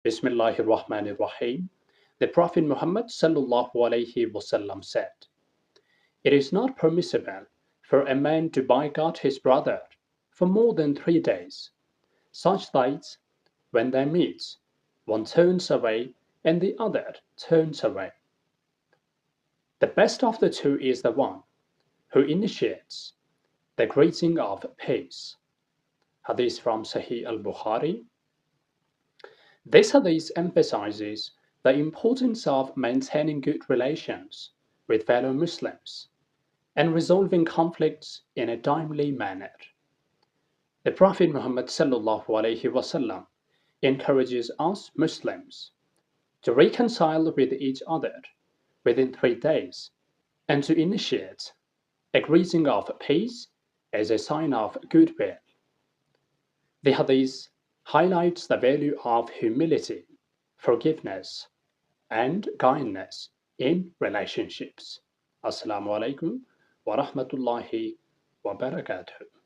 Bismillahir Rahmanir Rahim. The Prophet Muhammad sallallahu alaihi wasallam said, "It is not permissible for a man to boycott his brother for more than 3 days, such that when they meet, one turns away and the other turns away. The best of the two is the one who initiates the greeting of peace." Hadith from Sahih al-Bukhari. This hadith emphasizes the importance of maintaining good relations with fellow Muslims and resolving conflicts in a timely manner. The Prophet Muhammad sallallahu alaihi wasallam encourages us Muslims to reconcile with each other within 3 days and to initiate a greeting of peace as a sign of goodwill. The hadith highlights the value of humility, forgiveness, and kindness in relationships. Assalamu alaikum wa rahmatullahi wa barakatuh.